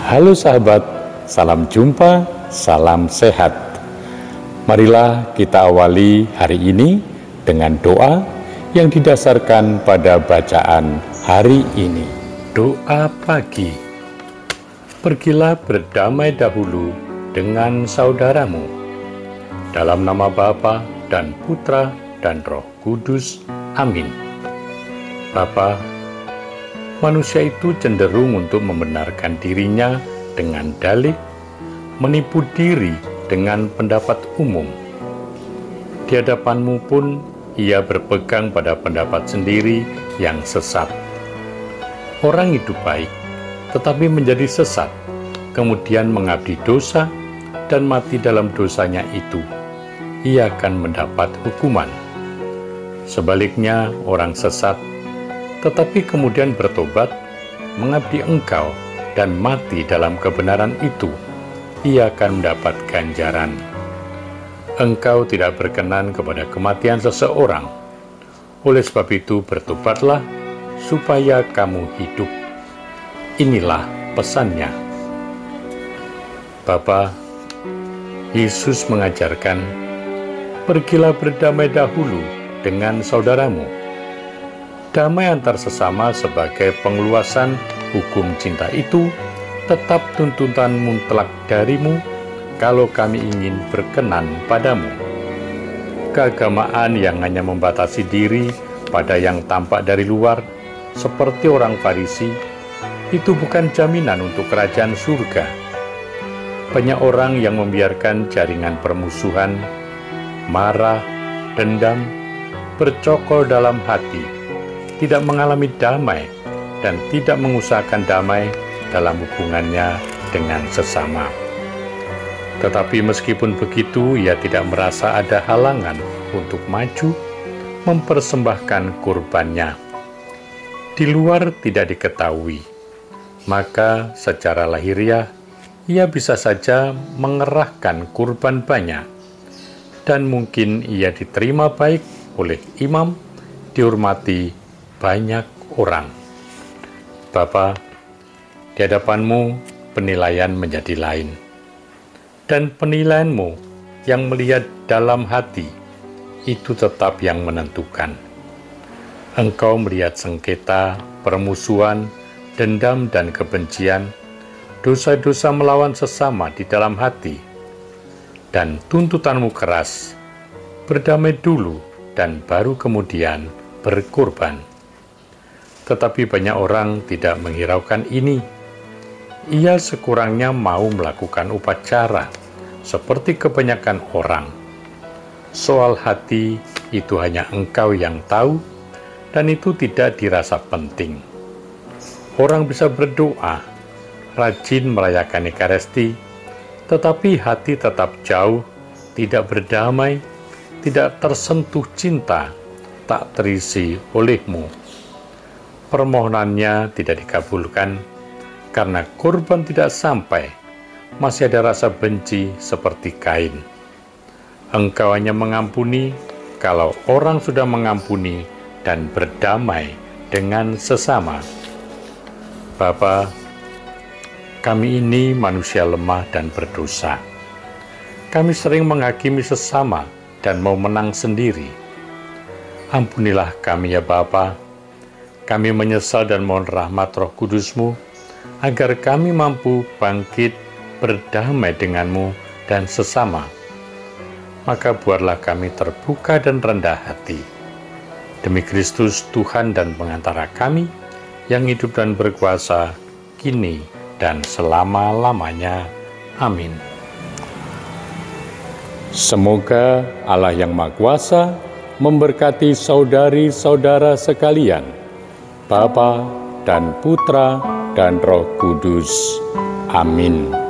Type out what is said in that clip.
Halo sahabat, salam jumpa, salam sehat. Marilah kita awali hari ini dengan doa yang didasarkan pada bacaan hari ini. Doa pagi. Pergilah berdamai dahulu dengan saudaramu. Dalam nama Bapa dan Putra dan Roh Kudus. Amin. Bapa, manusia itu cenderung untuk membenarkan dirinya dengan dalih, menipu diri dengan pendapat umum. Di hadapanmu pun ia berpegang pada pendapat sendiri yang sesat. Orang hidup baik, tetapi menjadi sesat, kemudian mengabdi dosa dan mati dalam dosanya itu. Ia akan mendapat hukuman. Sebaliknya, orang sesat tetapi kemudian bertobat, mengabdi Engkau, dan mati dalam kebenaran itu, ia akan mendapat ganjaran. Engkau tidak berkenan kepada kematian seseorang. Oleh sebab itu, bertobatlah, supaya kamu hidup. Inilah pesannya. Bapa, Yesus mengajarkan, pergilah berdamai dahulu dengan saudaramu. Damai antar sesama sebagai pengeluasan hukum cinta itu tetap tuntutan mutlak darimu kalau kami ingin berkenan padamu. Keagamaan yang hanya membatasi diri pada yang tampak dari luar, seperti orang Farisi, itu bukan jaminan untuk kerajaan surga. Banyak orang yang membiarkan jaringan permusuhan, marah, dendam, bercokol dalam hati, tidak mengalami damai, dan tidak mengusahakan damai dalam hubungannya dengan sesama. Tetapi meskipun begitu, ia tidak merasa ada halangan untuk maju, mempersembahkan kurbannya. Di luar tidak diketahui, maka secara lahiriah, ia bisa saja mengerahkan kurban banyak, dan mungkin ia diterima baik oleh imam, dihormati banyak orang. Bapa, di hadapanmu penilaian menjadi lain. Dan penilaianmu yang melihat dalam hati, itu tetap yang menentukan. Engkau melihat sengketa, permusuhan, dendam dan kebencian, dosa-dosa melawan sesama di dalam hati. Dan tuntutanmu keras, berdamai dulu dan baru kemudian berkorban. Tetapi banyak orang tidak menghiraukan ini. Ia sekurangnya mau melakukan upacara, seperti kebanyakan orang. Soal hati, itu hanya Engkau yang tahu, dan itu tidak dirasa penting. Orang bisa berdoa, rajin merayakan Ekaristi, tetapi hati tetap jauh, tidak berdamai, tidak tersentuh cinta, tak terisi olehmu. Permohonannya tidak dikabulkan karena korban tidak sampai, masih ada rasa benci seperti Kain. Engkau hanya mengampuni kalau orang sudah mengampuni dan berdamai dengan sesama. Bapa, kami ini manusia lemah dan berdosa. Kami sering menghakimi sesama dan mau menang sendiri. Ampunilah kami ya Bapa. Kami menyesal dan mohon rahmat Roh Kudus-Mu, agar kami mampu bangkit berdamai dengan-Mu dan sesama. Maka buatlah kami terbuka dan rendah hati. Demi Kristus Tuhan dan pengantara kami, yang hidup dan berkuasa, kini dan selama-lamanya. Amin. Semoga Allah yang Maha Kuasa memberkati saudari-saudara sekalian, Bapa dan Putra dan Roh Kudus. Amin.